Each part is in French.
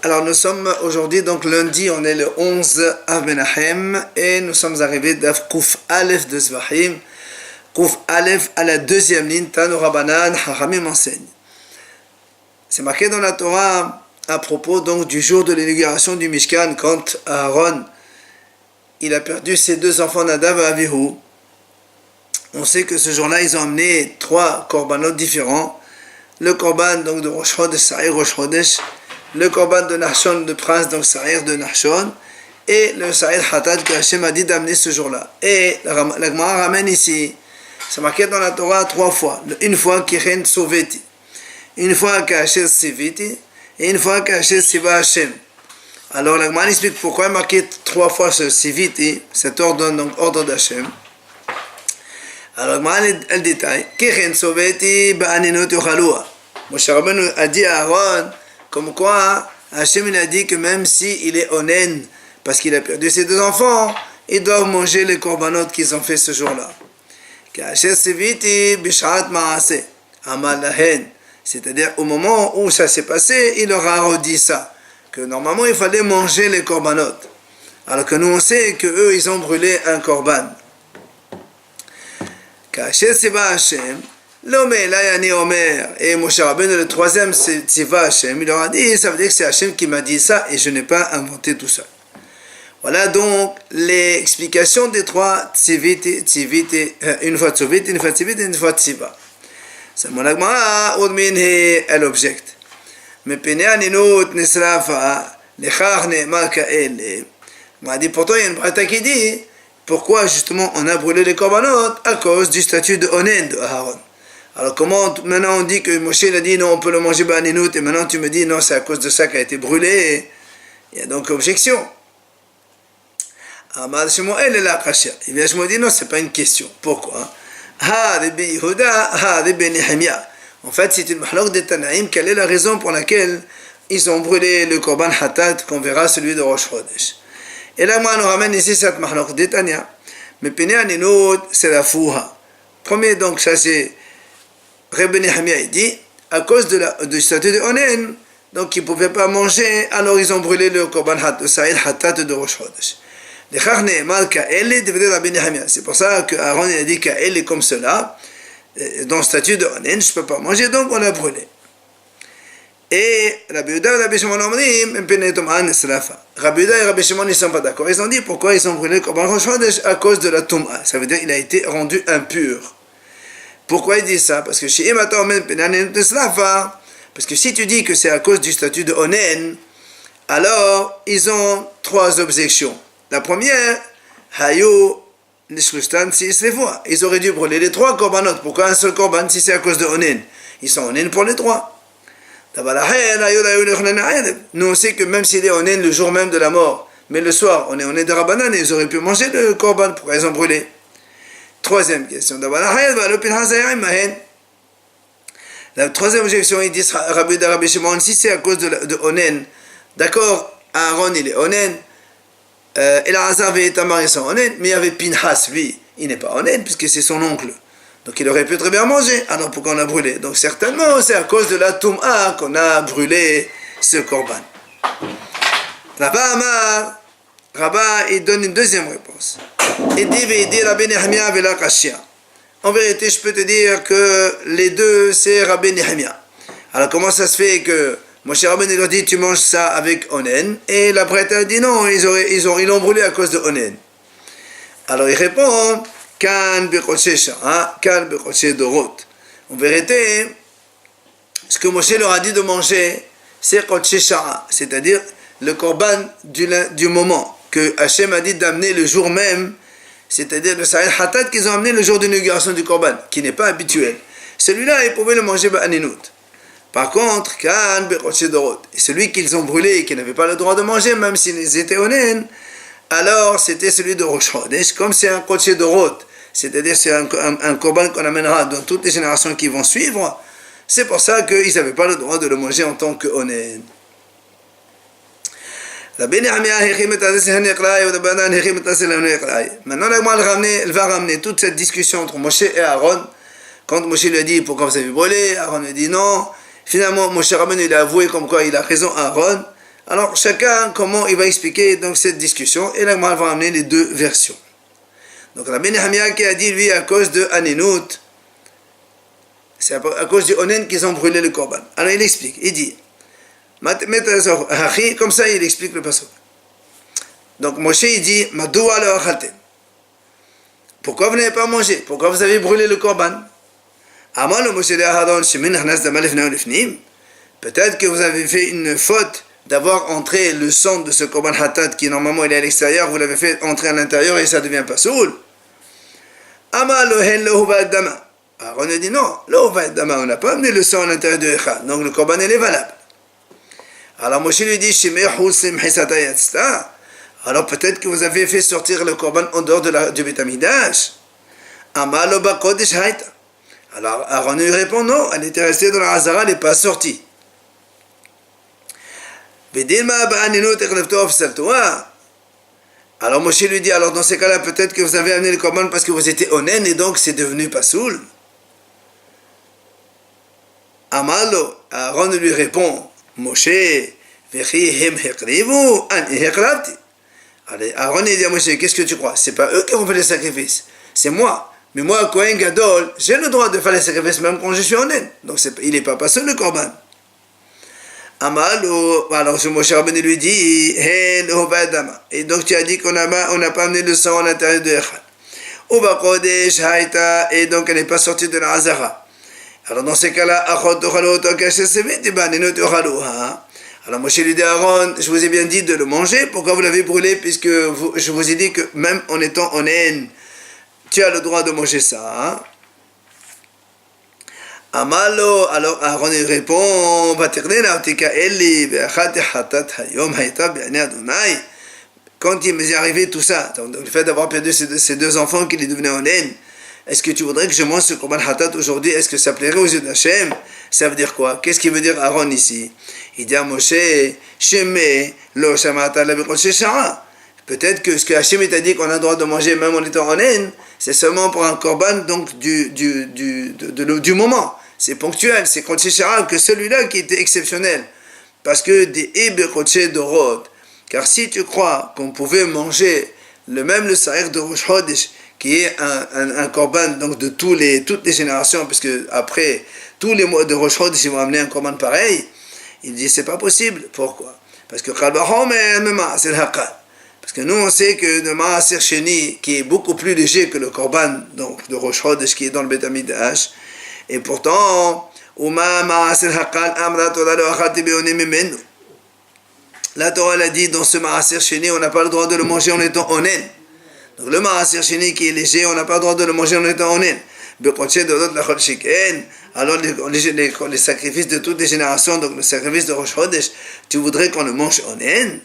Alors nous sommes aujourd'hui, donc lundi, on est le 11 Av Menahem et nous sommes arrivés d'Av Kuf Aleph de Zvahim. Kuf Aleph à la deuxième ligne, Tanu Rabbanan, Hachamim enseigne. C'est marqué dans la Torah à propos donc du jour de l'inauguration du Mishkan, quand Aaron il a perdu ses deux enfants Nadav et Avihu. On sait que ce jour-là, ils ont amené 3 korbanot différents. Le korban donc de Rosh Chodesh, Sa'ir Rosh Chodesh, le korban de Nachshon, le prince, donc Sa'ir de Nachshon, et le Sa'ir Hatat que Hachem a dit d'amener ce jour-là. Et la Gemara ramène ici, c'est marqué dans la Torah 3 fois. Une fois Kichen Soveti, une fois Kachet Siviti, et une fois Kachet Siva Hachem. Alors la Gemara explique pourquoi il est marqué 3 fois ce Siviti, cet ordre, donc ordre d'Hachem. Alors la Gemara elle détaille, Kichen Soveti Ba'aninot Yochalua. Moshe Rabbeinu a dit à Aaron, comme quoi Hachem il a dit que même s'il est onen, parce qu'il a perdu ses 2 enfants, ils doivent manger les korbanot qu'ils ont fait ce jour-là. C'est-à-dire au moment où ça s'est passé, il leur a redit ça, que normalement il fallait manger les korbanot. Alors que nous on sait qu'eux ils ont brûlé un korban. Et Moshe Rabbeinu, le 3e, c'est Tziva Hashem. Il leur a dit, ça veut dire que c'est Hashem qui m'a dit ça et je n'ai pas inventé tout ça. Voilà donc l'explication des 3 Tziviti, une fois Tziviti, une fois Tziviti, une fois Tziva. C'est mon agmara, Udminhi, elle objecte. Mais Penéaninut Nisrafa, Lechach Ne'emar Ka'ele. Il m'a dit, pourtant il y a une brata qui dit, pourquoi justement on a brûlé les korbanot à cause du statut de Onen de Aaron. Alors comment maintenant on dit que Moshe a dit non on peut le manger ba'aninut et maintenant tu me dis non c'est à cause de ça qu'a été brûlé. Il y a donc objection. Amar Shmuel est là Kashia. Il vient Shmuel dit non c'est pas une question. Pourquoi? Rabbi Yehuda, Rabbi Nehemia. En fait c'est une mahlok de Tanaïm. Quelle est la raison pour laquelle ils ont brûlé le korban hatat qu'on verra celui de Rosh Chodesh? Et là moi on nous ramène ici cette mahlok de Tanya. Mais Penéaninut c'est la fouha. Premier donc ça c'est Rabbi Nehemia dit, à cause du statut de Onen, donc ils ne pouvaient pas manger, alors ils ont brûlé le korban Sa'ir Hatat de Rosh Chodesh. C'est pour ça que Aaron a dit qu'elle est comme cela, dans le statut de Onen, je ne peux pas manger, donc on l'a brûlé. Et Rabbi Yehuda et Rabbi Shimon Rabbi Yehuda et Rabbi Shimon ne sont pas d'accord. Ils ont dit pourquoi ils ont brûlé le korban Rosh Chodesh à cause de la Tum'a. Ça veut dire qu'il a été rendu impur. Pourquoi il dit ça? Parce que parce que si tu dis que c'est à cause du statut de Onen, alors ils ont 3 objections. La première, ils auraient dû brûler les 3 korbanot. Pourquoi un seul korban si c'est à cause de Onen? Ils sont Onen pour les 3. Nous on sait que même s'il est Onen le jour même de la mort, mais le soir on est Onen de Rabbanan et ils auraient pu manger le korban. Pourquoi ils ont brûlé? 3e question. La 3e objection, ils disent Rabbi Shimon, si c'est à cause de Onen, d'accord, Aaron il est Onen, Elazar et Tamar ils sont Onen, mais il y avait Pinhas, lui, il n'est pas Onen, puisque c'est son oncle. Donc il aurait pu très bien manger, alors pourquoi on a brûlé? Donc certainement, c'est à cause de la Tum'a qu'on a brûlé ce korban. Rabba, il donne une 2e réponse. Il dit Rabbi Nehemia avec la Kashia. En vérité, je peux te dire que les deux, c'est Rabbi Nehemia. Alors, comment ça se fait que Moshe Rabbeinu il a dit tu manges ça avec Onen et la prêtre a dit non, ils l'ont brûlé à cause de Onen. Alors, il répond Kan Bechoche Shara, Kan Bechoche Dorot. En vérité, ce que Moshe leur a dit de manger, c'est Choche Shara, c'est-à-dire le korban du moment que Hachem a dit d'amener le jour même, c'est-à-dire le Sa'ir Hatat qu'ils ont amené le jour de l'inauguration du korban, qui n'est pas habituel. Celui-là, ils pouvaient le manger ba'aninut. Par contre, Kan Bechoche Dorot, et celui qu'ils ont brûlé et qui n'avaient pas le droit de manger, même s'ils étaient onen, alors c'était celui de Rosh Chodesh, comme c'est un Choche Dorot, c'est-à-dire c'est un korban qu'on amènera dans toutes les générations qui vont suivre, c'est pour ça qu'ils n'avaient pas le droit de le manger en tant que onen. Maintenant, elle va ramener toute cette discussion entre Moshe et Aaron. Quand Moshe lui a dit pourquoi vous avez brûlé, Aaron lui a dit non. Finalement, Moshe Rabbeinu il a avoué comme quoi il a raison Aaron. Alors chacun, comment il va expliquer donc cette discussion, et là on va amener les deux versions. Donc Rabbi Nehemia qui a dit lui à cause de Aninut, c'est à cause du Onen qu'ils ont brûlé le Korban. Alors il explique, il dit, comme ça il explique le passage. Donc Moshe il dit, Madoua le achaltem. Pourquoi vous n'avez pas mangé? Pourquoi vous avez brûlé le Korban? Peut-être que vous avez fait une faute d'avoir entré le sang de ce Korban Hatat qui normalement il est à l'extérieur, vous l'avez fait entrer à l'intérieur et ça devient pas soul. Aaron a dit non, on n'a pas amené le sang à l'intérieur de Echad, donc le Korban il est valable. Alors Moshe lui dit, alors peut-être que vous avez fait sortir le Korban en dehors du Beit Hamikdash. Alors Aaron lui répond non, elle était restée dans la Hazara, elle n'est pas sortie. Alors Moshe lui dit, alors dans ces cas-là, peut-être que vous avez amené le Korban parce que vous étiez onen et donc c'est devenu pasoul. Amalo, Aaron lui répond, Moshe, Aaron dit à Moshe, qu'est-ce que tu crois? C'est pas eux qui ont fait les sacrifices, c'est moi. Mais moi, Kohen Gadol, j'ai le droit de faire les sacrifices même quand je suis onen. Donc il n'est pas pasoul le Korban. Amalo, alors Moshe Rabbeinu lui dit, et donc tu as dit qu'on n'a pas amené le sang à l'intérieur de Echad. Et donc elle n'est pas sortie de la Hazara. Alors dans ces cas-là, alors Moshe lui dit à Aaron, je vous ai bien dit de le manger, pourquoi vous l'avez brûlé, puisque je vous ai dit que même en étant en haine, tu as le droit de manger ça. Amalo, alors Aaron il répond, quand il m'est arrivé tout ça, donc le fait d'avoir perdu ces deux enfants qui les devenaient en haine, est-ce que tu voudrais que je mange ce Korban Hatat aujourd'hui? Est-ce que ça plairait aux yeux d'Hachem? Ça veut dire quoi? Qu'est-ce qu'il veut dire Aaron ici? Il dit à Moshe, peut-être que ce que Hachem t'a dit qu'on a le droit de manger même en étant en haine, c'est seulement pour un Korban donc du moment. C'est ponctuel, c'est Kodesh Shara que celui-là qui était exceptionnel. Parce que des Ibe Kodesh Dorot. Car si tu crois qu'on pouvait manger le Sa'ir de Rosh Chodesh, qui est un Korban donc de toutes les générations, parce que après tous les mois de Rosh Chodesh, ils vont amener un Korban pareil, il dit c'est pas possible. Pourquoi? Parce que c'est le Hakal. Parce que nous on sait que le Ma'aser Sheni, qui est beaucoup plus léger que le Korban donc de Rosh Chodesh qui est dans le Beit Hamikdash, et pourtant, la Torah l'a dit dans ce Ma'aser Sheni, on n'a pas le droit de le manger en étant onen. Donc le Ma'aser Sheni qui est léger, on n'a pas le droit de le manger en étant onen. Alors les sacrifices de toutes les générations, donc le sacrifice de Rosh Chodesh, tu voudrais qu'on le mange onen?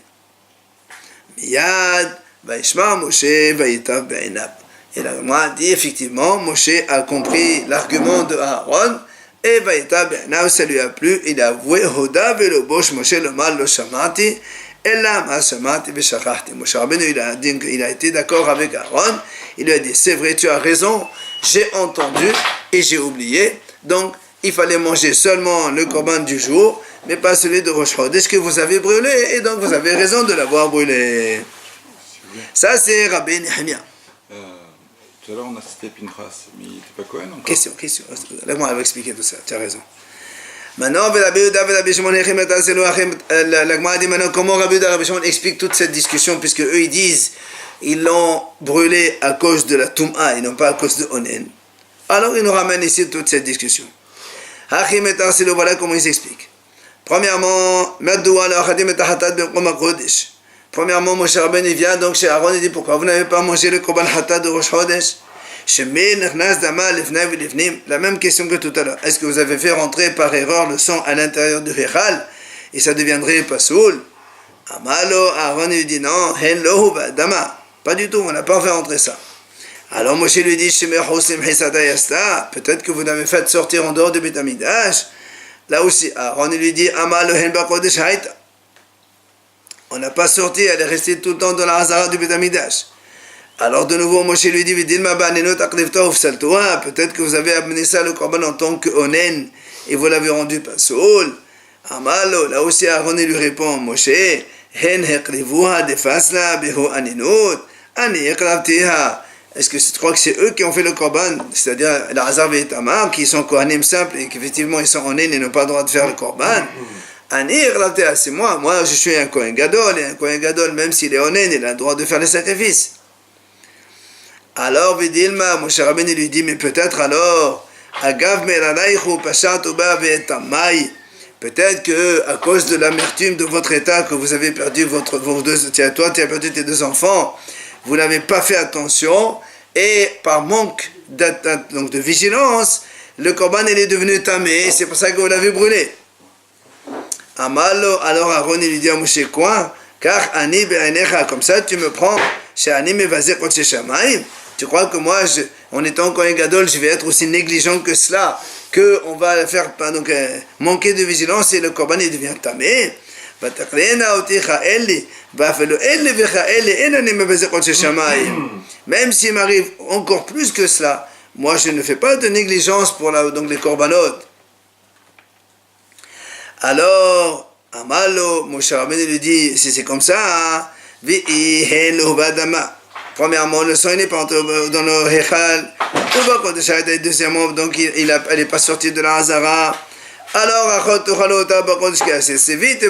Miyad, Vaishma Moshe, Vayitav Be'inav. Et là, moi, dit effectivement, Moshe a compris l'argument de Aaron, et Vaïta Be'anav, ça lui a plu, il a avoué, Hoda ve'lobosh Moshe le mal lo shamati, ella ma shamati ve'shachachti. Moshe Rabbeinu, il a été d'accord avec Aaron, il lui a dit, c'est vrai, tu as raison, j'ai entendu et j'ai oublié, donc il fallait manger seulement le Korban du jour, mais pas celui de Rosh Chodesh que vous avez brûlé, et donc vous avez raison de l'avoir brûlé. Ça, c'est Rabbi Nehemia. Tout à l'heure, on a cité Pinchas, mais il n'était pas Cohen encore. Question. Laisse-moi elle va expliquer tout ça, tu as raison. Maintenant, l'Agma dit maintenant comment Rabbi Yehuda et Rabbi Shimon expliquent toute cette discussion, puisque eux ils disent ils l'ont brûlé à cause de la Tum'a et non pas à cause de Onen. Alors ils nous ramènent ici toute cette discussion. Voilà comment ils expliquent. Premièrement, Premièrement, Moshe Rabbeinu vient donc chez Aaron et dit pourquoi vous n'avez pas mangé le Korban Hatat de Rosh Chodesh? La même question que tout à l'heure. Est-ce que vous avez fait rentrer par erreur le sang à l'intérieur du Rechal et ça deviendrait pasoul? Amalo, Aaron lui dit non, pas du tout, on n'a pas fait rentrer ça. Alors Moshe lui dit peut-être que vous n'avez fait sortir en dehors du Beit Hamikdash. Là aussi, Aaron lui dit Amalo hen ba kodesh haïta. On n'a pas sorti, elle est restée tout le temps dans la Hazara du Beit Hamikdash. Alors de nouveau, Moshe lui dit, peut-être que vous avez amené ça le Korban en tant que onen, et vous l'avez rendu pasoul. Amalo, là aussi Aaron lui répond, Moshe, Hen hekrivuha defasla behu aninut, ani ekravtiha. Est-ce que tu crois que c'est eux qui ont fait le korban, c'est-à-dire Elazar et Tamar, qui sont kohanim simples et qu'effectivement ils sont onen et n'ont pas le droit de faire le korban? Ani ekravtiha, c'est moi je suis un kohen gadol, et un kohen gadol, même s'il est onen, il a le droit de faire les sacrifices. Alors Vidilma, Moshe Rabbeinu lui dit, mais peut-être alors, Agav meralaïchu pashat uba ve'etamai. Peut-être que à cause de l'amertume de votre état, que vous avez perdu toi tu as perdu tes 2 enfants, vous n'avez pas fait attention, et par manque de vigilance, le korban il est devenu tamé, c'est pour ça que vous l'avez brûlé. Amalo, alors Aaron il lui dit à Moshe, quoi? Car ani be'anecha, comme ça tu me prends, chez ani mevazeh kodesh shamayim. Tu crois que moi, en étant Kohen Gadol, je vais être aussi négligent que cela, qu'on va faire manquer de vigilance et le korban il devient tamé? Même s'il m'arrive encore plus que cela, moi je ne fais pas de négligence pour les korbanot. Alors, Amalo, Moshe Rabbeinu lui dit, si c'est comme ça, premièrement, le sang n'est pas entré dans le Hechal. Deuxièmement, donc elle n'est pas sortie de la Hazara. Alors, c'est vite,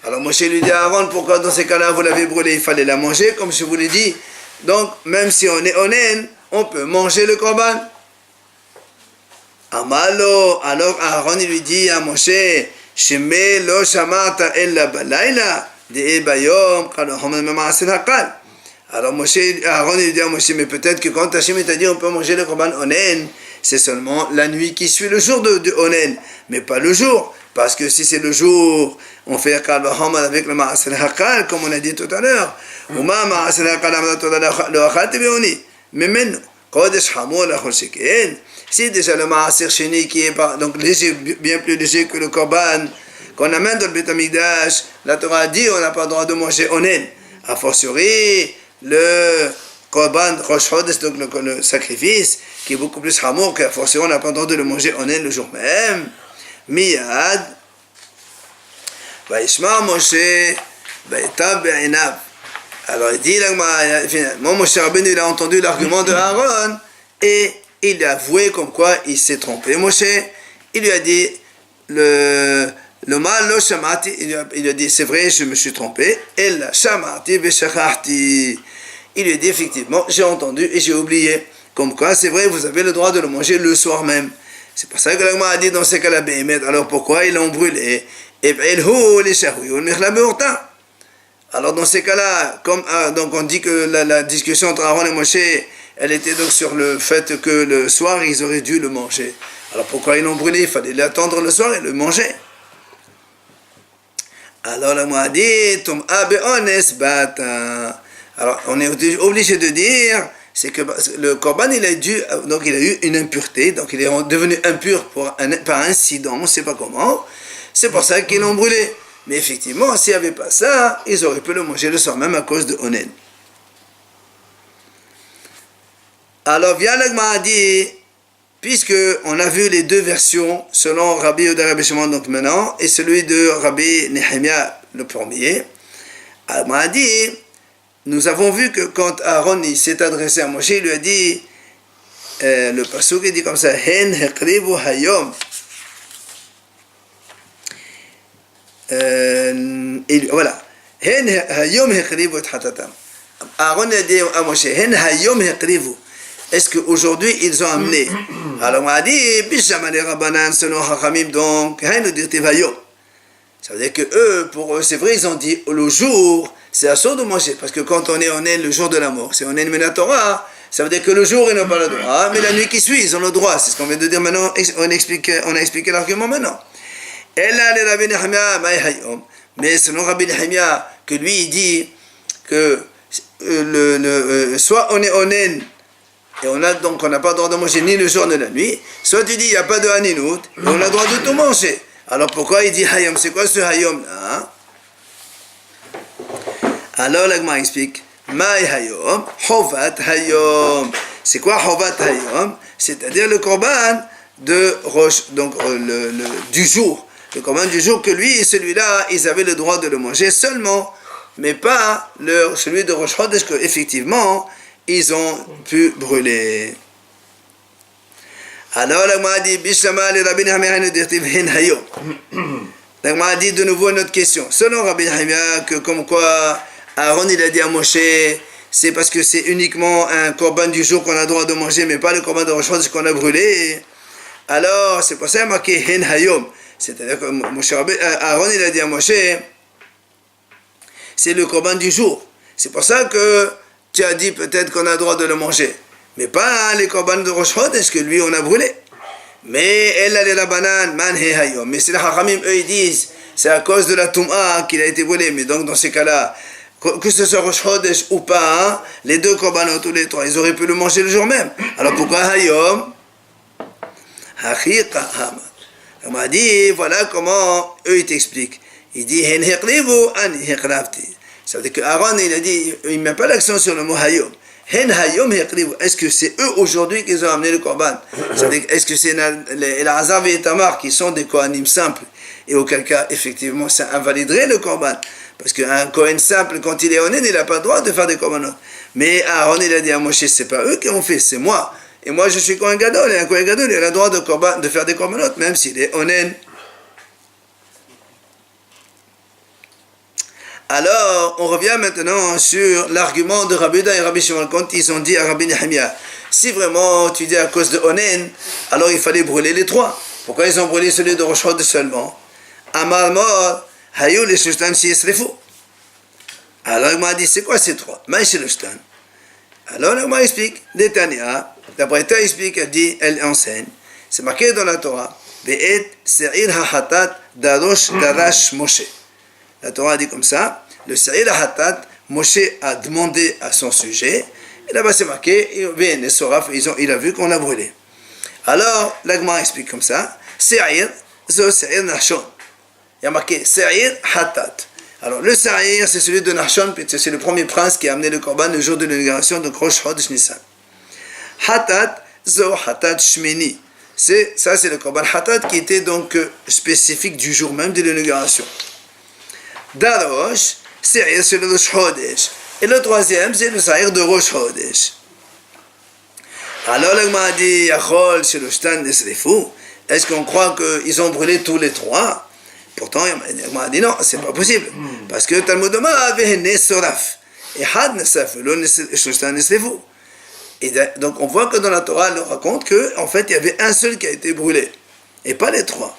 alors Moshe lui dit à Aaron, pourquoi dans ces cas-là vous l'avez brûlé? Il fallait la manger, comme je vous l'ai dit. Donc, même si on est onen, on peut manger le korban. Amalo, alors Aaron il lui dit à Moshe, Sheme lo shamarta ella balayla de bayom kalohom ma'asel hakal. Alors Aaron il dit à Moshe, mais peut-être que quand Hachem t'a dit on peut manger le korban onen, c'est seulement la nuit qui suit le jour de onen, mais pas le jour. Parce que si c'est le jour, on fait kalohom avec le ma'asel hakal, comme on a dit tout à l'heure. Uma ma'asel hakal lo achalti beoni. Mais maintenant, kodesh hamor lachol sheken. Si déjà le Maaser Sheni qui est donc léger, bien plus léger que le Korban qu'on amène dans le Beth Amikdash, la Torah a dit on n'a pas le droit de manger onen. A fortiori, le Korban Rosh Chodesh, donc le sacrifice, qui est beaucoup plus hamour qu'à fortiori on n'a pas le droit de le manger onen le jour même. Miyad, Vaishma Moshe, Vaitav Be'inav. Alors il dit, finalement, Moshe Rabbeinu il a entendu l'argument de Aaron et il a avoué comme quoi il s'est trompé. Moshe, il lui a dit, le mal lo shamati, il lui a dit, c'est vrai, je me suis trompé. Ella shamati veshachachti. Il lui a dit, effectivement, j'ai entendu et j'ai oublié. Comme quoi, c'est vrai, vous avez le droit de le manger le soir même. C'est pour ça que l'Agma a dit dans ces cas-là, alors pourquoi ils l'ont brûlé? Alors dans ces cas-là, comme donc on dit que la discussion entre Aaron et Moshe, elle était donc sur le fait que le soir, ils auraient dû le manger. Alors pourquoi ils l'ont brûlé? Il fallait l'attendre le soir et le manger. Alors la m'a dit, alors on est obligé de dire, c'est que le korban, il a eu une impureté, donc il est devenu impur par incident, on ne sait pas comment. C'est pour ça qu'ils l'ont brûlé. Mais effectivement, s'il n'y avait pas ça, ils auraient pu le manger le soir même à cause de onen. Alors, vient l'Agma dit, puisque on a vu les deux versions, selon Rabbi Yehuda Rabbi Shimon, donc maintenant, et celui de Rabbi Nehemia, le premier, L'Agma dit, nous avons vu que quand Aaron s'est adressé à Moshe, il lui a dit, le pasuk il dit comme ça, Hen hekrivu hayom. Voilà. Hen hayom hekrivu et hatatam. Aaron a dit à Moshe, Hen hayom hekrivu. Est-ce qu'aujourd'hui ils ont amené? Alors on a dit, Bishamale Rabbanan selon Hachamim, donc, Hen dirtiv hayom. Ça veut dire que eux, pour eux, c'est vrai, ils ont dit, le jour, c'est assourd de manger, parce que quand on est le jour de la mort, c'est on est le Torah, ça veut dire que le jour, ils n'ont pas le droit, mais la nuit qui suit, ils ont le droit. C'est ce qu'on vient de dire maintenant, on a expliqué l'argument maintenant. Mais selon Rabbi Nehemia, que lui, il dit que soit on est onen, et on n'a pas le droit de manger ni le jour ni la nuit, soit tu dis, il n'y a pas de haninout, et on a le droit de tout manger. Alors pourquoi il dit hayom? C'est quoi ce hayom là? Alors l'Agma explique, Maï hayom, hovat hayom. C'est quoi hovat hayom? C'est-à-dire le korban de roche, donc du jour. le corban du jour, que lui, celui-là, ils avaient le droit de le manger seulement, mais pas celui de Rosh Chodesh, qu'effectivement, ils ont pu brûler. Alors, la Gemara dit, Bishlama le Rabbi Nehemiah nous dirtiv hen hayom. La Gemara dit de nouveau une autre question. Selon Rabbi Nehemiah, que comme quoi Aaron il a dit à Moshe, c'est parce que c'est uniquement un corban du jour qu'on a le droit de manger, mais pas le corban de Rosh Chodesh qu'on a brûlé. Alors, c'est pour ça qu'il y a marqué hen hayom. C'est-à-dire que Aaron il a dit à Moshe, c'est le corban du jour. C'est pour ça que tu as dit peut-être qu'on a le droit de le manger. Mais pas les corbans de Rosh Chodesh que lui on a brûlé. Mais elle a les banane, man he hayom. Mais c'est les Hachamim, eux ils disent, c'est à cause de la Toum'a qu'il a été brûlé. Mais donc dans ces cas-là, que ce soit Rosh Chodesh ou pas, les deux corbans, tous les trois, ils auraient pu le manger le jour même. Alors pourquoi hayom? Hachiqa hamad. On m'a dit, voilà comment eux ils t'expliquent. Il dit, hen heklivu an heklavti. Ça veut dire que Aaron il a dit, il ne met pas l'accent sur le mot hayom. Hen hayom heklivu. Est-ce que c'est eux aujourd'hui qui ont amené le korban? Est-ce que c'est Elazar et Tamar qui sont des Kohanim simples? Et auquel cas, effectivement, ça invaliderait le korban. Parce qu'un Kohen simple, quand il est onen, il n'a pas le droit de faire des korbanot. Mais Aaron il a dit à Moshe, c'est pas eux qui ont fait, c'est moi. Et moi je suis Kohen Gadol, et un Kohen Gadol, il a le droit de faire des korbanot, même s'il est onen. Alors, on revient maintenant sur l'argument de Rabbi Yehuda et Rabbi Shimon quand ils ont dit à Rabbi Nehemiah, si vraiment tu dis à cause de Onen, alors il fallait brûler les trois. Pourquoi ils ont brûlé celui de Rosh Chodesh seulement? Amar mor, hayou les shloshtan si yesrefu. Alors il m'a dit, c'est quoi ces trois? Maï shloshtan. Alors il m'a expliqué, Netanya, la Braïta explique, elle dit, elle enseigne, c'est marqué dans la Torah, Be'et se'ir ha'hatat darosh darash Moshe. La Torah dit comme ça, le Se'ir HaHatat, Moshe a demandé à son sujet, et là-bas c'est marqué, il a vu qu'on l'a brûlé. Alors, l'Agma explique comme ça, Se'ir, Se'ir Nachshon. Il y a marqué Se'ir HaHatat. Alors, le Se'ir, c'est celui de Nachshon, c'est le premier prince qui a amené le korban le jour de l'inauguration de Rosh Chodesh Nissan. Hatat, Zo Hatat Shmini. Ça, c'est le korban Hatat qui était donc spécifique du jour même de l'inauguration. Darosh, c'est le Rosh Chodesh. Et le troisième, c'est le Sa'ir de Rosh Chodesh. Alors, le Gemara dit, Yachol, Sheloshtan, Nesrefu. Est-ce qu'on croit qu'ils ont brûlé tous les trois? Pourtant, le Gemara dit non, c'est pas possible. Parce que Talmud Omar avait Nesoraf. Et Had Nesaf, le Sheloshtan, Nesrefu. Et donc, on voit que dans la Torah, elle raconte qu'en fait, il y avait un seul qui a été brûlé. Et pas les trois.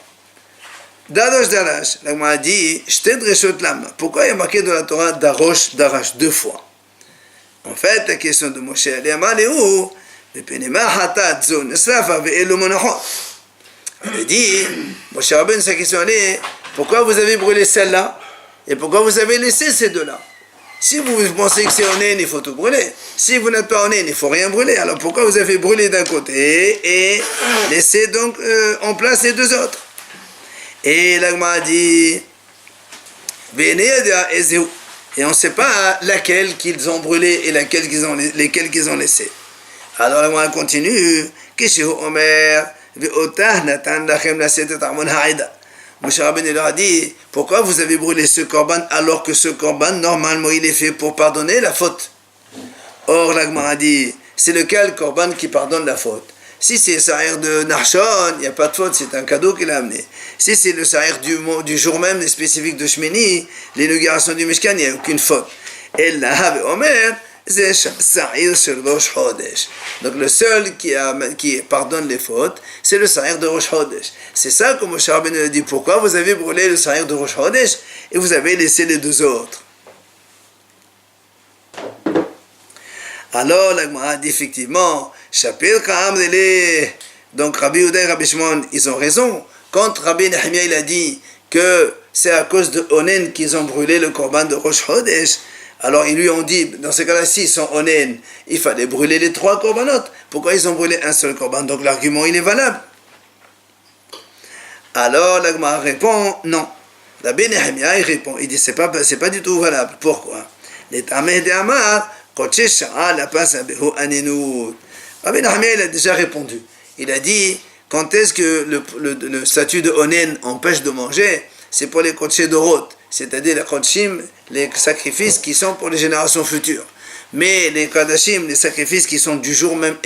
Darosh Darash, la Gemara dit, Shted Reshot Lam. Pourquoi il y a marqué dans la Torah Darosh Darash deux fois? En fait, la question de Moshe, elle est Amaleu, le Penema Hatat Zon, Esrafa ve'elo Monachon. Elle dit, Moshe Rabbeinu, sa question elle est, pourquoi vous avez brûlé celle-là? Et pourquoi vous avez laissé ces deux-là? Si vous pensez que c'est onen, il faut tout brûler. Si vous n'êtes pas onen, il ne faut rien brûler. Alors pourquoi vous avez brûlé d'un côté et laissé donc en place les deux autres? Et l'Agma dit, et on ne sait pas laquelle qu'ils ont brûlé et lesquelles qu'ils ont laissé. Alors l'Agma continue, Moshe Rabbeinu leur a dit, pourquoi vous avez brûlé ce korban alors que ce korban, normalement, il est fait pour pardonner la faute? Or, l'Agma a dit, c'est lequel korban qui pardonne la faute? Si c'est le Sa'ir de Nachshon, il n'y a pas de faute, c'est un cadeau qu'il a amené. Si c'est le Sa'ir du jour même, les spécifiques de Shmini, l'inauguration du Mishkan, il n'y a aucune faute. Et là, Omer, c'est Sa'ir sur Rosh Chodesh. Donc le seul qui pardonne les fautes, c'est le Sa'ir de Rosh Chodesh. C'est ça que Moshe Rabbeinu a dit, pourquoi vous avez brûlé le Sa'ir de Rosh Chodesh et vous avez laissé les deux autres? Alors, la Gemara dit effectivement, donc Rabbi Yehuda et Rabbi Shimon, ils ont raison. Quand Rabbi Nehemiah il a dit que c'est à cause de Onen qu'ils ont brûlé le korban de Rosh Chodesh, alors ils lui ont dit, dans ce cas-là, s'ils sont Onen, il fallait brûler les trois korbanot. Pourquoi ils ont brûlé un seul korban? Donc l'argument il est valable. Alors la Gemara répond, non. Rabbi Nehemiah il répond, il dit c'est pas du tout valable. Pourquoi? Les Tameh de Amar, Rabbi Nehemiah il a déjà répondu. Il a dit, quand est-ce que le statut de Onen empêche de manger? C'est pour les Kodesh Dorot, c'est-à-dire les Kodshim, les sacrifices qui sont pour les générations futures. Mais les Kadashim, les sacrifices qui sont du jour même,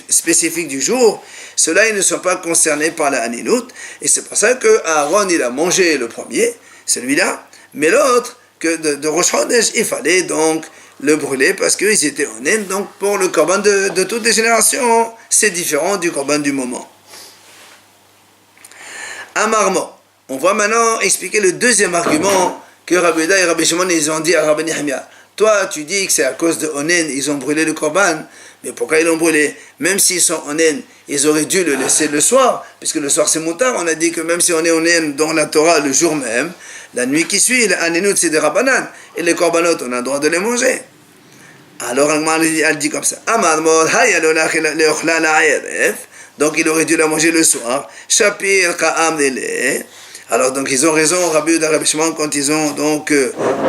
spécifiques du jour, ceux-là, ils ne sont pas concernés par la Haninout. Et c'est pour ça que Aaron, il a mangé le premier, celui-là, mais l'autre, que de Rosh Chodesh, il fallait donc le brûler parce qu'ils étaient honnêtes. Donc pour le korban de toutes les générations, c'est différent du korban du moment. Amarmo. On va maintenant expliquer le deuxième argument que Rabbi Yehuda et Rabbi Shimon ils ont dit à Rabbi Nehemia. Toi, tu dis que c'est à cause de Onen, ils ont brûlé le korban. Mais pourquoi ils l'ont brûlé? Même s'ils sont Onen, ils auraient dû le laisser le soir, puisque le soir c'est moutar. On a dit que même si on est Onen dans la Torah le jour même, la nuit qui suit, l'Anenout c'est des Rabbanan. Et les korbanot, on a le droit de les manger. Alors elle dit comme ça. Donc il aurait dû la manger le soir. Shapir Ka'am Dele. Alors donc ils ont raison, Rabbi Yehuda et Rabbi Shimon, quand ils ont donc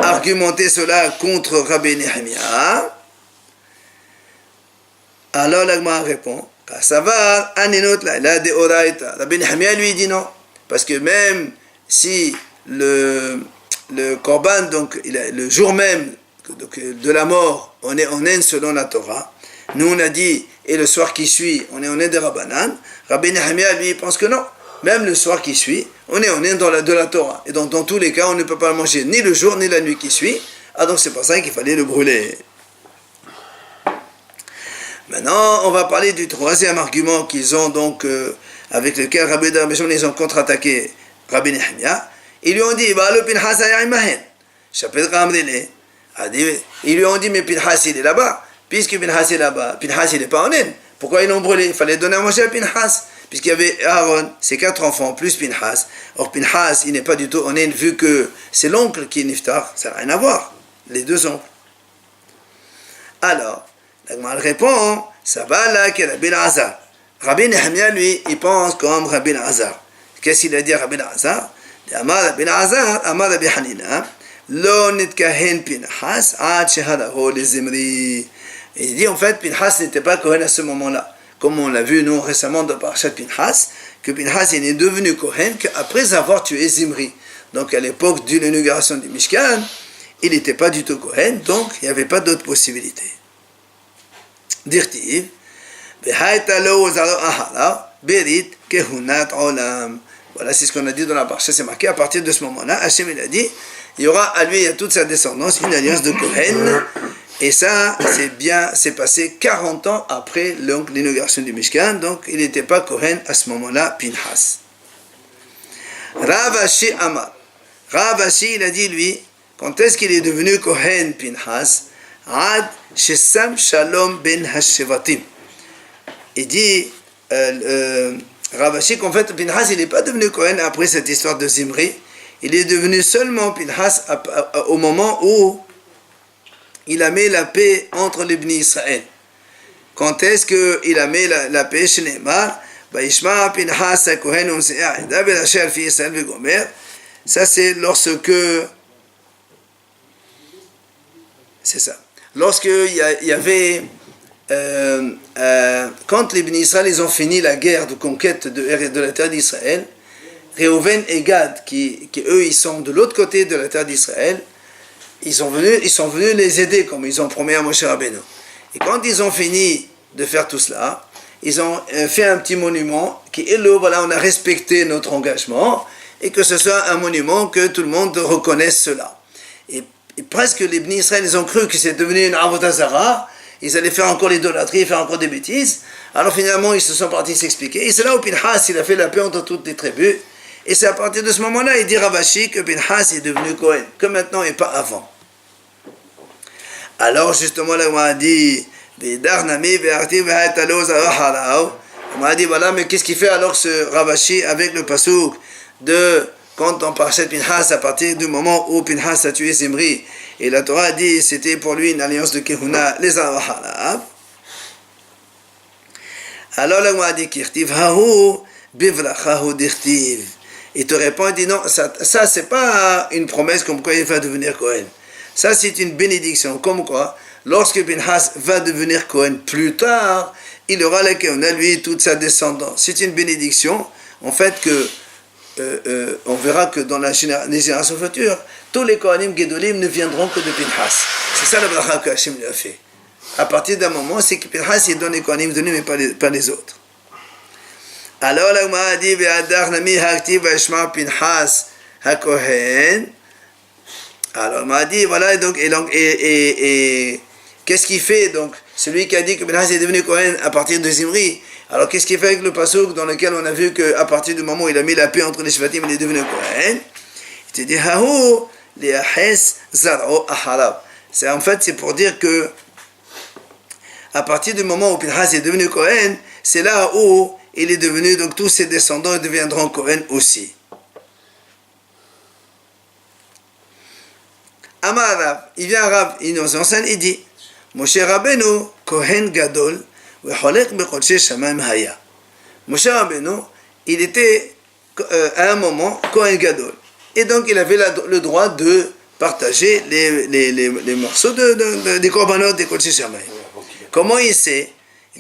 argumenté cela contre Rabbi Nehemia. Alors l'Agma répond, ça va, Aninot la de Oraita. Rabbi Nehemia lui dit non, parce que même si le korban, donc le jour même donc, de la mort, on est selon la Torah. Nous on a dit, et le soir qui suit, on est des Rabbanan. Rabbi Nehemia lui pense que non. Même le soir qui suit, on est dans de la Torah. Et donc, dans tous les cas, on ne peut pas le manger ni le jour, ni la nuit qui suit. Ah, donc c'est pour ça qu'il fallait le brûler. Maintenant, on va parler du troisième argument qu'ils ont, donc, avec lequel Rabbi Yehuda et Rabbi Shimon, ils ont contre-attaqué Rabbi Nehemia. Ils lui ont dit, bah, le Pinchas a imahen. Chapitre Ramdele. Ils lui ont dit, mais Pinchas, il est là-bas. Puisque Pinchas est là-bas, Pinchas, il n'est pas en haine. Pourquoi ils l'ont brûlé? Il fallait donner à manger à Pinchas. Puisqu'il y avait Aaron, ses 4 enfants, plus Pinchas. Or, Pinchas, il n'est pas du tout honnête, vu que c'est l'oncle qui est Niftar. Ça n'a rien à voir, les deux oncles. Alors, l'Agma répond, ça va là que Rabbi Azar. Rabbi Nehemia, lui, il pense comme Rabbi Azar. Qu'est-ce qu'il a dit à Rabbi Azar? Amar Rabbi Azar, Amar Rabbi Hanina, Lo nitkahen Pinchas, ad shehadaho les Zimri. Il dit, en fait, Pinchas n'était pas Kohen à ce moment-là. Comme on l'a vu, nous, récemment, dans Parashat Pinchas, que Pinchas il est devenu Kohen qu'après avoir tué Zimri. Donc, à l'époque de l'inauguration du Mishkan, il n'était pas du tout Kohen, donc il n'y avait pas d'autre possibilité. Dirtiv, berit kehunat olam. Voilà, c'est ce qu'on a dit dans la Parashat, c'est marqué. À partir de ce moment-là, Hachem, il a dit, il y aura à lui et à toute sa descendance une alliance de Kohen. Et ça, c'est passé 40 ans après l'inauguration du Mishkan, donc il n'était pas Kohen à ce moment-là, Pinchas. Rav Ashi Amar. Rav Ashi, il a dit lui, quand est-ce qu'il est devenu Kohen, Pinchas? Ad Shesam Shalom ben Hashevatim. Il dit, Rav Ashi, qu'en fait, Pinchas, il n'est pas devenu Kohen après cette histoire de Zimri. Il est devenu seulement Pinchas au moment où il a mis la paix entre les Bnei Israël. Quand est-ce qu'il a mis la paix chez Neymar? Ça c'est lorsque... C'est ça. Lorsqu'il y avait... quand les Bnei Israël ils ont fini la guerre de conquête de la terre d'Israël, Reuven et Gad, qui eux ils sont de l'autre côté de la terre d'Israël, ils sont venus les aider comme ils ont promis à Moshe Rabbeinu. Et quand ils ont fini de faire tout cela, ils ont fait un petit monument qui est là, voilà, on a respecté notre engagement et que ce soit un monument que tout le monde reconnaisse cela. Et presque les Bnei Israël, ils ont cru que c'est devenu une Avodah Zarah, ils allaient faire encore l'idolâtrie, faire encore des bêtises. Alors finalement, ils se sont partis s'expliquer. Et c'est là où Pinchas, il a fait la paix entre toutes les tribus. Et c'est à partir de ce moment-là, il dit Rav Ashi que Pinchas est devenu Kohen, que maintenant et pas avant. Alors justement, là, on m'a dit, on m'a dit, voilà, mais qu'est-ce qu'il fait alors ce Rav Ashi avec le pasouk de quand on parle de Pinchas à partir du moment où Pinchas a tué Zimri, et la Torah dit c'était pour lui une alliance de Kehuna, les Avahalav. Alors là, on m'a dit, Kirtiv Hahu, Bivrachahu Dirtiv. Il te répond, il dit non, ça c'est pas une promesse comme quoi il va devenir Kohen. Ça c'est une bénédiction, comme quoi, lorsque Pinchas va devenir Kohen plus tard, il aura la Keuna, lui, toute sa descendance. C'est une bénédiction, en fait, que on verra que dans les générations futures, tous les Kohanim Gedolim ne viendront que de Pinhas. C'est ça la bracha que Hachem lui a fait. À partir d'un moment, c'est que Pinhas, il donne les Kohanim Gedolim, mais pas les autres. Alors, la Gemara dit, Ve'adar nami haktiv v'eshmar Pinhas hakohen. Alors, on m'a dit, voilà, et qu'est-ce qu'il fait, donc, celui qui a dit que Pinhas est devenu Kohen à partir de Zimri. Alors, qu'est-ce qu'il fait avec le pasuk dans lequel on a vu qu'à partir du moment où il a mis la paix entre les Shvatim, il est devenu Kohen? Il te dit, Hahu, li'ahes zar'o aharav. En fait, c'est pour dire que, à partir du moment où Pinhas est devenu Kohen, c'est là où il est devenu, donc tous ses descendants deviendront Kohen aussi. Amar Rav, il vient Rav, il nous enseigne, il dit, Moshe Rabbeinu, Kohen Gadol, V'cholek bekodesh shamayim haya. Moshe Rabbeinu, il était à un moment Kohen Gadol. Et donc il avait le droit de partager les morceaux des korbanot des kodesh shamayim. Comment il sait?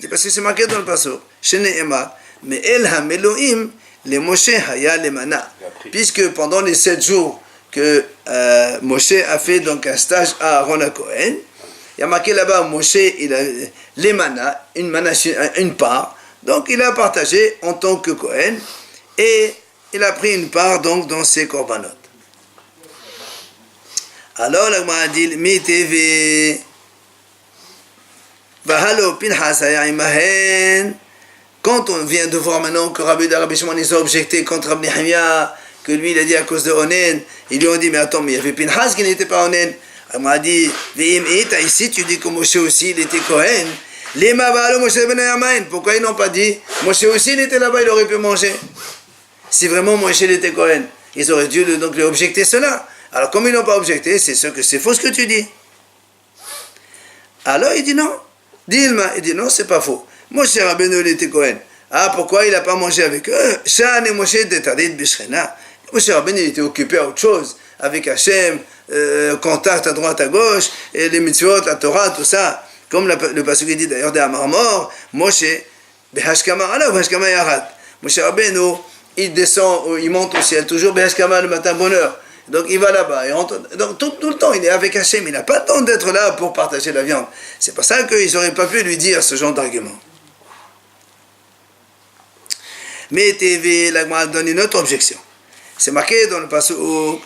Parce que c'est marqué dans le pasuk, Shene'emar, Me'el ha-meloim, les Moshe haya le mana. Puisque pendant les 7 jours que Moshe a fait donc un stage à Aaron à Kohen, il y a marqué là-bas, Moshe, il a les manas, une part, donc il a partagé en tant que Kohen, et il a pris une part donc dans ses korbanot. Alors, la Gemara dit, Mi teve, Vahalo Pinhas haya imahen. Quand on vient de voir maintenant que Rabbi Shimon ils ont objecté contre Rabbi Nehemia, que lui il a dit à cause de Onen, ils lui ont dit, mais attends, mais il y avait Pinhas qui n'était pas Onen. Il m'a dit, ici tu dis que Moshe aussi il était Kohen. Pourquoi ils n'ont pas dit, Moshe aussi il était là-bas, il aurait pu manger. Si vraiment Moshe il était Kohen, ils auraient dû donc lui objecter cela. Alors comme ils n'ont pas objecté, c'est faux ce que tu dis. Alors il dit non. Il dit non, c'est pas faux. Moshe Rabbeinu il était Kohen. Ah, pourquoi il n'a pas mangé avec eux? Shan et Moshe d'étarit b'shrena. Moshe Rabbeinu il était occupé à autre chose, avec Hachem, contact à droite à gauche, et les mitzvot, la Torah, tout ça. Comme le pasuk dit d'ailleurs de Amar, Moshe, Behashkama ala, Behashkama yarad. Moshe Rabbeinu, il descend, il monte au ciel, toujours Behashkama le matin, bonheur. Donc il va là-bas, il rentre, donc tout le temps il est avec Hachem, il n'a pas le temps d'être là pour partager la viande. C'est pour ça qu'ils n'auraient pas pu lui dire ce genre d'argument. Mais TV, la Gemara donne une autre objection. C'est marqué dans le pasuk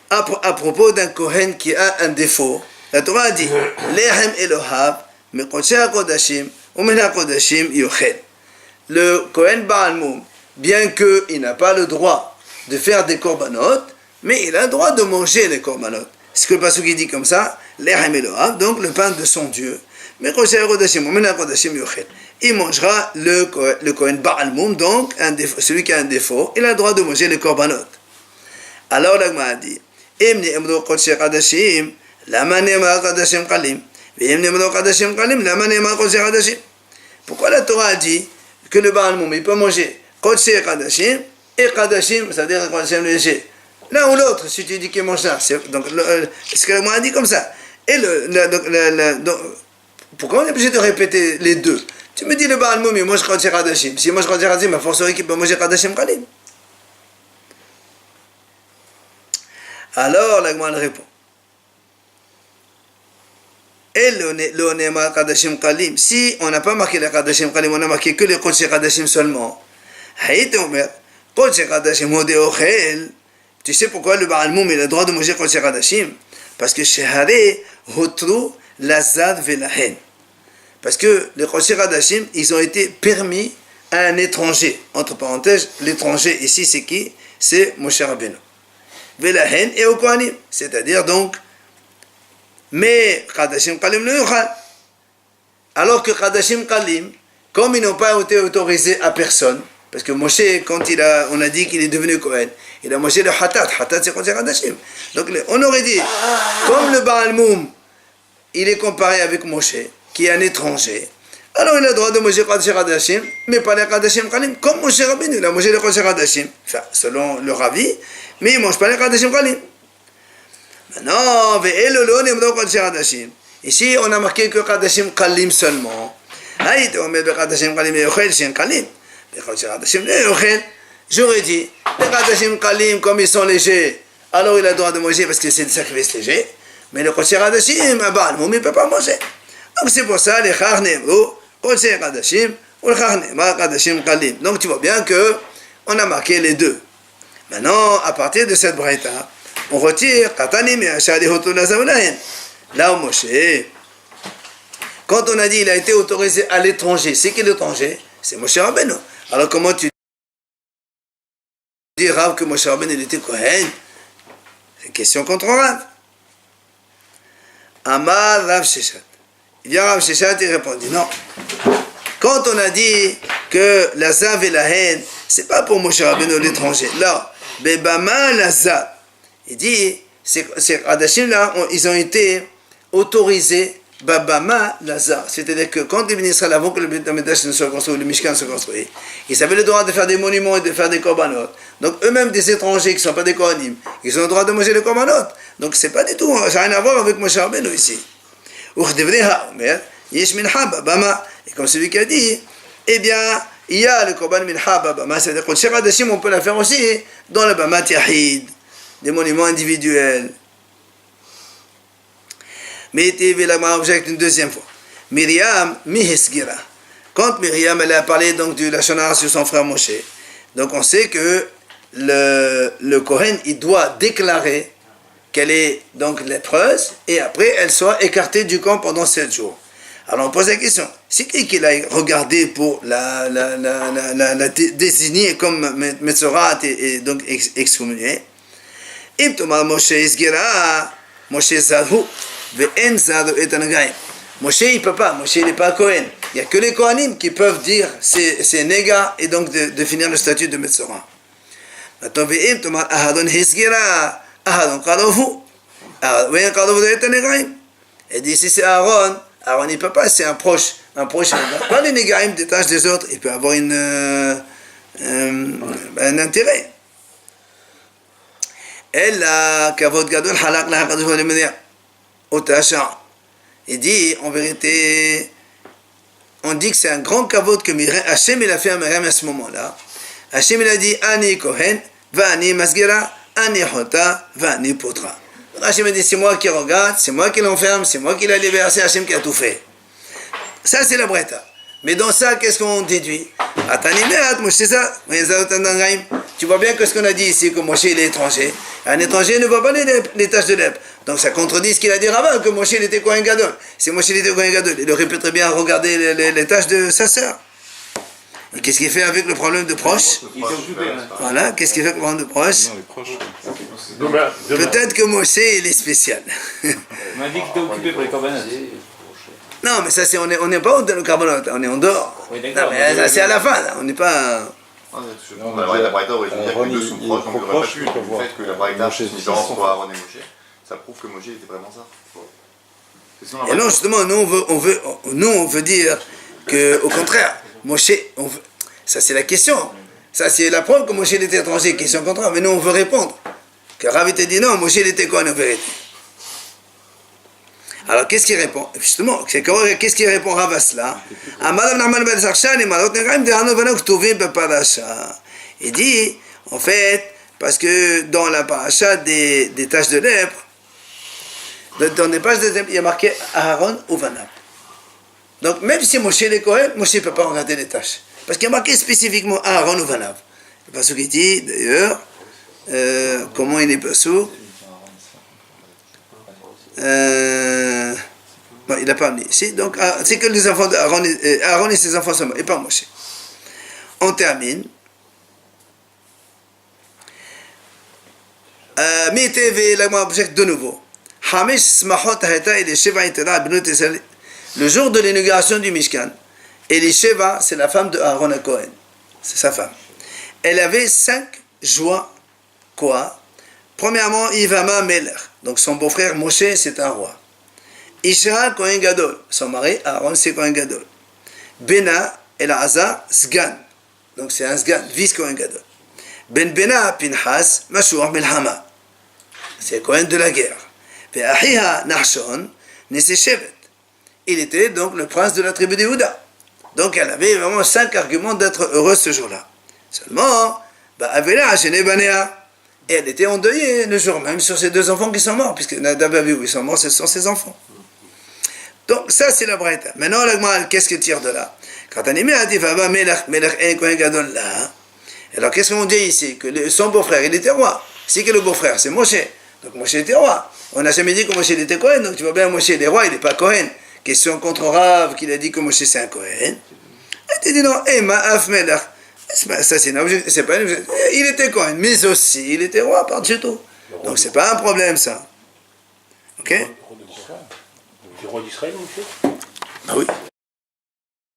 à propos d'un Kohen qui a un défaut. La Torah dit Lehem Elohav, Mekodesh Kodashim, Umena Kodashim Yochel. Le Kohen Baal Moum, bien qu'il n'a pas le droit de faire des korbanot, mais il a le droit de manger les korbanot. C'est ce que le pasuk dit comme ça, Lehem Elohav, donc le pain de son Dieu. Mekodesh Kodashim, Umena Kodashim Yochel. Il mangera le Kohen Baal Moum, donc celui qui a un défaut, il a le droit de manger les korbanot. Alors la Gemara dit Imni Emro Kodesh Kodashim, Lama Ne'emar Kodashim Kalim, Ve'imni Emro Kodashim Kalim, Lama Ne'emar Kodesh Kodashim. Pourquoi la Torah a dit que le Baal Moum il peut manger Kodesh Kodashim et Kodashim, c'est-à-dire Kodashim léger? L'un ou l'autre, si tu dis qu'il mange ça, donc ce que la Gemara a dit comme ça. Et donc, pourquoi on est obligé de répéter les deux? Tu me dis le Baal Moum il mange Kodesh Kodashim. S'il mange Kodesh Kodashim, il forcerait qu'il peut manger Kodashim Kalim. Alors la Gemara répond. Si on n'a pas marqué les Kadashim Kalim, on a marqué que les Kodesh Kadashim seulement. Tu sais pourquoi le Baal Moum il a le droit de manger Kodesh Kadashim? Parce que Shehare Hotru Lazad Velahen. Parce que les Kodesh Kadashim, ils ont été permis à un étranger. Entre parenthèses, l'étranger ici c'est qui? C'est Moshe Rabbeinu. Velahen et au Kohanim. C'est-à-dire donc, mais Kadashim Kalim le Yochal. Alors que Kadashim Kalim, comme ils n'ont pas été autorisés à personne, parce que Moshe, quand on a dit qu'il est devenu Kohen, il a mangé le Hatat. Hatat c'est Kodesh Kadashim. Donc on aurait dit, comme le Baal Moum, il est comparé avec Moshe, qui est un étranger, alors il a le droit de manger Kodesh Kadashim, mais pas les Kadashim Kalim, comme Moshe Rabbeinu, il a mangé le Kodesh Kadashim, enfin, selon le Ravi, mais il ne mange pas les Kadashim Kalim. Maintenant, ici on a marqué que Kadashim Kalim seulement. הייתי עומד בחדשים קלים ואוכל שהם קלים. בחדשים לא אוכל. J'aurais dit, les Kadashim Kalim, comme ils sont légers, alors il a le droit de manger parce que c'est des sacrifices légers. Mais le Kodesh Kadashim, le Moumi ne peut pas manger. Donc c'est pour ça, les Chach Nemru, Kodesh Kadashim, ou le Chach Nemar Kadashim Kalim. Donc tu vois bien qu'on a marqué les deux. Maintenant, à partir de cette braïta, on retire Katanim et Ashadihotu Lazavulahin. Là où Moshe, quand on a dit il a été autorisé à l'étranger, c'est qui l'étranger? C'est Moshe Rabbeinu. Alors comment tu dis Rav que Moshe Rabbeinu il était Kohen? C'est une question contre Rav. Amar Rav Sheshat. Il vient Rav Sheshat et répondit non. Quand on a dit que la zav et la haine, c'est pas pour Moshe Rabbeinu l'étranger. Là, Bebama la zav. Il dit, ces Hadashim là, ils ont été autorisés Babama la zav. C'est-à-dire que quand les ministres avant que le Beit HaMikdash ne soit construit, le Mishkan soit construit, ils avaient le droit de faire des monuments et de faire des korbanot. Donc eux-mêmes des étrangers qui ne sont pas des Kohanim, ils ont le droit de manger les korbanot. Donc c'est pas du tout, ça n'a rien à voir avec Moshe Rabbeinu ici. Et comme celui qui a dit, eh bien, il y a le korban minha babama, c'est-à-dire que chez Hadashim, on peut la faire aussi dans le bamat yahid, des monuments individuels. Mais il objecte une deuxième fois. Myriam mihisgira. Quand Myriam elle a parlé donc du Lachon sur son frère Moshe, donc on sait que le Kohen il doit déclarer qu'elle est donc lépreuse et après elle soit écartée du camp pendant 7 jours. Alors on pose la question, c'est qui qu'il a regardé pour la désigner comme Metzorat et donc excommuniée? Im Tomar Moshe Isgira, Moshe Zadhu, Ve'en Zadhu et Anagaim. Moshe il ne peut pas, Moshe il n'est pas Kohen. Il n'y a que les Kohanim qui peuvent dire c'est néga et donc de définir le statut de Metzorat. Maintenant, Ve'im Tomar Ahadon Isgira, Ahadon Kadovu, Ve'en Kadovu et Anagaim. Et dit si c'est Aaron, Aaron il ne peut pas, c'est un proche. Pas les négaïm des tâches des autres, il peut avoir un intérêt. Elle a kavod gadol halak la hakadosh v'alemedia otasha. Il dit en vérité, on dit que c'est un grand kavod que Hachem il a fait à Myriam à ce moment-là. Hachem il a dit ani kohen va'ani masgira ani hota va'ani potra. Hachem a dit c'est moi qui regarde, c'est moi qui l'enferme, c'est moi qui l'a libéré, c'est Hachem qui a tout fait. Ça c'est la breta. Mais dans ça, qu'est-ce qu'on déduit? Tu vois bien que ce qu'on a dit ici, que Moshe il est étranger. Un étranger ne voit pas les tâches de lèpre. Donc ça contredit ce qu'il a dit Rava, que Moshe il était Kohen Gadol. Si Moshe il était Kohen Gadol, il aurait pu très bien regarder les tâches de sa sœur. Et qu'est-ce qu'il fait avec le problème de proche? Voilà, qu'est-ce qu'il fait avec le problème de proche? Peut-être que Moshe il est spécial. On m'a dit qu'il était occupé pour les corbanotes. Non, mais ça c'est on n'est pas dans le carbonate, on est en dehors. Oui, Non, mais ça, c'est à la fin, là. On n'est pas. La Braïta aurait dû dire que les deux sont proches, donc il n'aurait pas pu. Le fait que la Braïta soit différente entre Aaron et Moshe, ça prouve que Moshe était vraiment ça. Et non, justement, nous on veut dire que, au contraire, Moshe, ça c'est la question. Ça c'est la preuve que Moshe était étranger, question contraire. Mais nous on veut répondre. Que Rav te dit non, Moshe il était quoi en vérité? Alors, qu'est-ce qu'il répond? Justement, qu'est-ce qu'il répond Rav à cela? Il dit, en fait, parce que dans la paracha des taches de lèpre, dans les pages de lèpre, il y a marqué Aaron ou Vanab. Donc, même si Moshe est Kohen, Moshe ne peut pas regarder les taches. Parce qu'il y a marqué spécifiquement Aaron ou Vanab. Parce qu'il dit, d'ailleurs, comment il est passou? Bon, il n'a pas amené ici, donc c'est que les enfants d'Aaron Aaron et ses enfants sont morts, et pas Moshe. On termine. De nouveau. Le jour de l'inauguration du Mishkan, Elisheva, c'est la femme de Aaron à Cohen, c'est sa femme. Elle avait 5 joies, quoi? Premièrement, Ivama Meler, donc son beau-frère Moshe, c'est un roi. Isha Kohen Gadol, son mari Aaron, c'est Kohen Gadol. Bena Elazar Sgan, donc c'est un Sgan, vice Kohen Gadol. Ben Bena Pinchas Mashur Melhama, c'est Kohen de la guerre. Ve'ahiha Nachshon Neseshevet, il était donc le prince de la tribu de Yehuda. Donc elle avait vraiment 5 arguments d'être heureuse ce jour-là. Seulement, Avela Hashene Banea, et elle était endeuillée le jour même sur ses 2 enfants qui sont morts, puisque Nadab et Abihu, ils sont morts, ce sont ses enfants. Donc ça c'est la braïta. Maintenant la Gemara, qu'est-ce qu'elle tire de là? Quand on est là, alors qu'est-ce qu'on dit ici? Que son beau-frère il était roi. Si que le beau-frère c'est Moshe, donc Moshe était roi. On n'a jamais dit que Moshe était Kohen, donc tu vois bien Moshe il est roi, il n'est pas Kohen. Question contre Rav qu'il a dit que Moshe c'est un Kohen. Et tu dis non, Ma'af Melech. Ça c'est pas un objet. Il était Kohen, mais aussi il était roi par-dessus tout. Donc c'est pas un problème ça. Ok? Le roi d'Israël, Moshe? Ah oui.